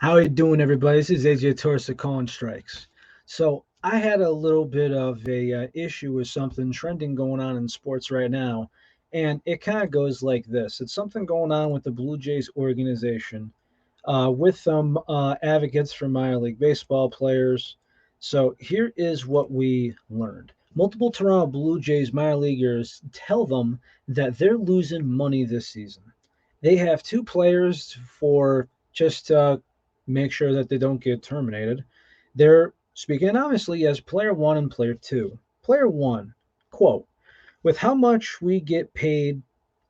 How are you doing, everybody? This is AJ Torres of Calling Strikes. So I had a little bit of a issue with something trending going on in sports right now, and it kind of goes like this: it's something going on with the Blue Jays organization, with some advocates for minor league baseball players. So here is what we learned. Multiple Toronto Blue Jays minor leaguers tell them that they're losing money this season. They have two players for just make sure that they don't get terminated. They're speaking honestly as player one and player two. Player one, quote, with how much we get paid,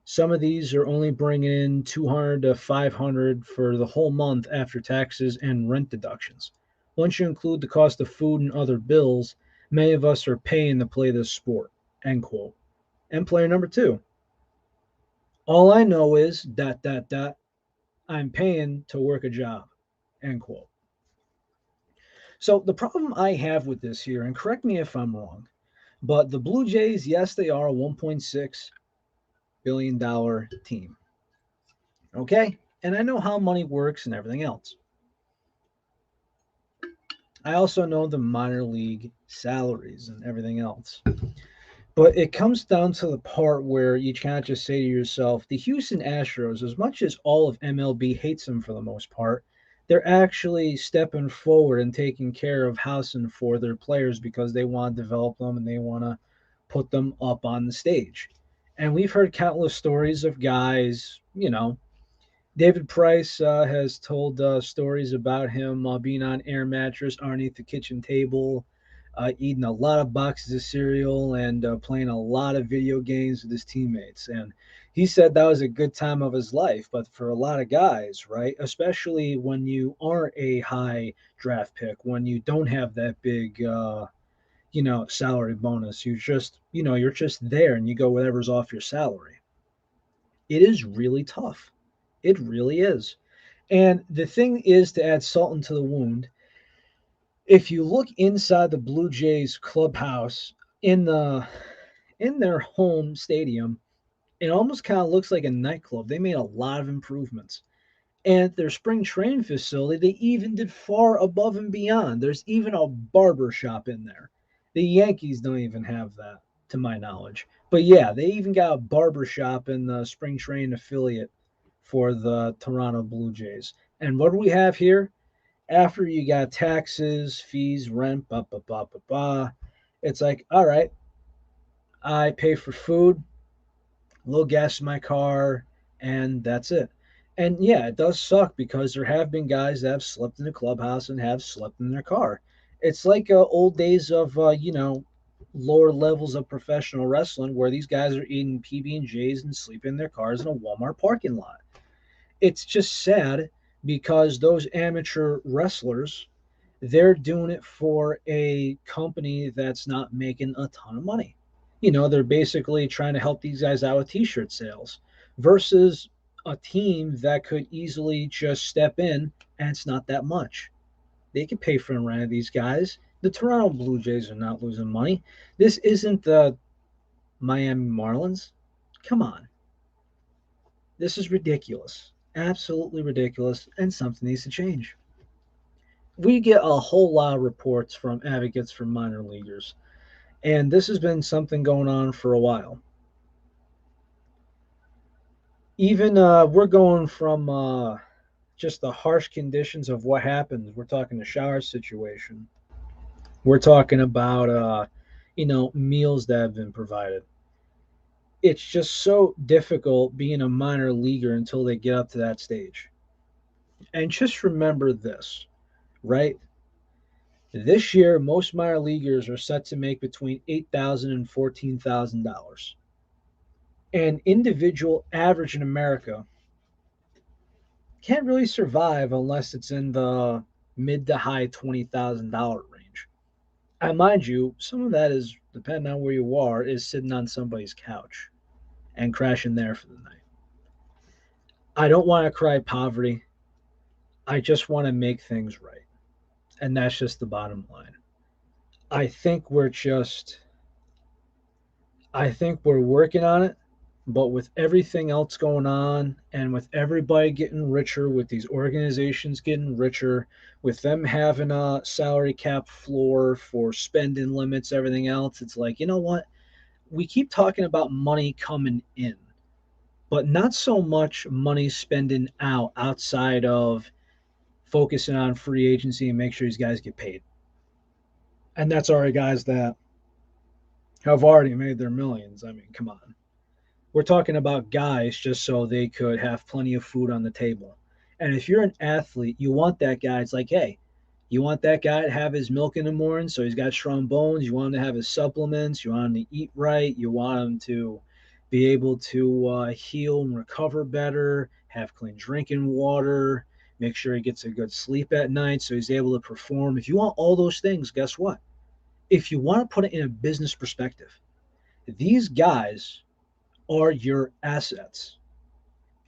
some of these are only bringing in 200 to 500 for the whole month after taxes and rent deductions. Once you include the cost of food and other bills, many of us are paying to play this sport, end quote. And player number two, all I know is dot dot dot, I'm paying to work a job, end quote. So the problem I have with this here, and correct me if I'm wrong, but the Blue Jays, yes, they are a $1.6 billion team. Okay? And I know how money works and everything else. I also know the minor league salaries and everything else. But it comes down to the part where you can't just say to yourself, the Houston Astros, as much as all of MLB hates them for the most part, they're actually stepping forward and taking care of housing for their players because they want to develop them and they want to put them up on the stage. And we've heard countless stories of guys, David Price has told stories about him being on air mattress underneath the kitchen table, eating a lot of boxes of cereal, and playing a lot of video games with his teammates. And he said that was a good time of his life. But for a lot of guys, right, especially when you aren't a high draft pick, when you don't have that big, salary bonus, you're just there and you go whatever's off your salary. It is really tough. It really is. And the thing is to add salt into the wound, if you look inside the Blue Jays clubhouse in their home stadium, it almost kind of looks like a nightclub. They made a lot of improvements. And their spring training facility, they even did far above and beyond. There's even a barber shop in there. The Yankees don't even have that, to my knowledge. But yeah, they even got a barber shop in the spring training affiliate for the Toronto Blue Jays. And what do we have here? After you got taxes, fees, rent, blah, blah, blah, blah, blah, it's like, all right, I pay for food, a little gas in my car, and that's it. And yeah, it does suck because there have been guys that have slept in the clubhouse and have slept in their car. It's like old days of, lower levels of professional wrestling where these guys are eating PB&Js and sleeping in their cars in a Walmart parking lot. It's just sad because those amateur wrestlers, they're doing it for a company that's not making a ton of money. They're basically trying to help these guys out with t-shirt sales versus a team that could easily just step in and it's not that much. They could pay for the rent of these guys. The Toronto Blue Jays are not losing money. This isn't the Miami Marlins. Come on. This is ridiculous. Absolutely ridiculous, and something needs to change. We get a whole lot of reports from advocates for minor leaguers, and this has been something going on for a while. Even we're going from just the harsh conditions of what happens. We're talking the shower situation. We're talking about meals that have been provided. It's just so difficult being a minor leaguer until they get up to that stage. And just remember this, right? This year, most minor leaguers are set to make between $8,000 and $14,000. An individual average in America can't really survive unless it's in the mid to high $20,000 range. And mind you, some of that is, depending on where you are, is sitting on somebody's couch and crashing there for the night. I don't want to cry poverty. I just want to make things right. And that's just the bottom line. I think we're just, I think we're working on it. But with everything else going on and with everybody getting richer, with these organizations getting richer, with them having a salary cap floor for spending limits, everything else, it's like, you know what? We keep talking about money coming in, but not so much money spending out outside of focusing on free agency and make sure these guys get paid. And that's already guys that have already made their millions. I mean, come on. We're talking about guys just so they could have plenty of food on the table. And if you're an athlete, you want that guy. It's like, hey, you want that guy to have his milk in the morning so he's got strong bones. You want him to have his supplements. You want him to eat right. You want him to be able to heal and recover better, have clean drinking water, make sure he gets a good sleep at night so he's able to perform. If you want all those things, guess what? If you want to put it in a business perspective, these guys are your assets.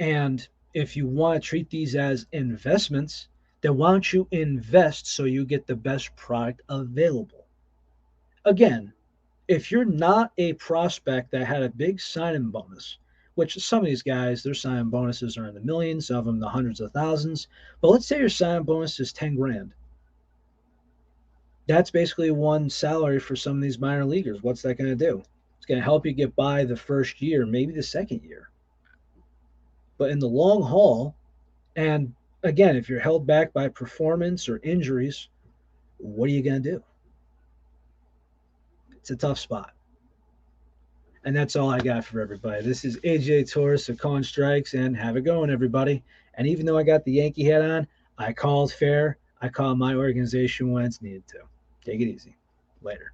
And if you want to treat these as investments, then why don't you invest so you get the best product available? Again, if you're not a prospect that had a big sign-in bonus, which some of these guys, their sign-in bonuses are in the millions, some of them the hundreds of thousands, but let's say your sign-in bonus is 10 grand. That's basically one salary for some of these minor leaguers. What's that going to do? It's going to help you get by the first year, maybe the second year. But in the long haul, and again, if you're held back by performance or injuries, what are you going to do? It's a tough spot. And that's all I got for everybody. This is AJ Torres of Calling Strikes, and have it going, everybody. And even though I got the Yankee hat on, I called fair. I call my organization when it's needed to. Take it easy. Later.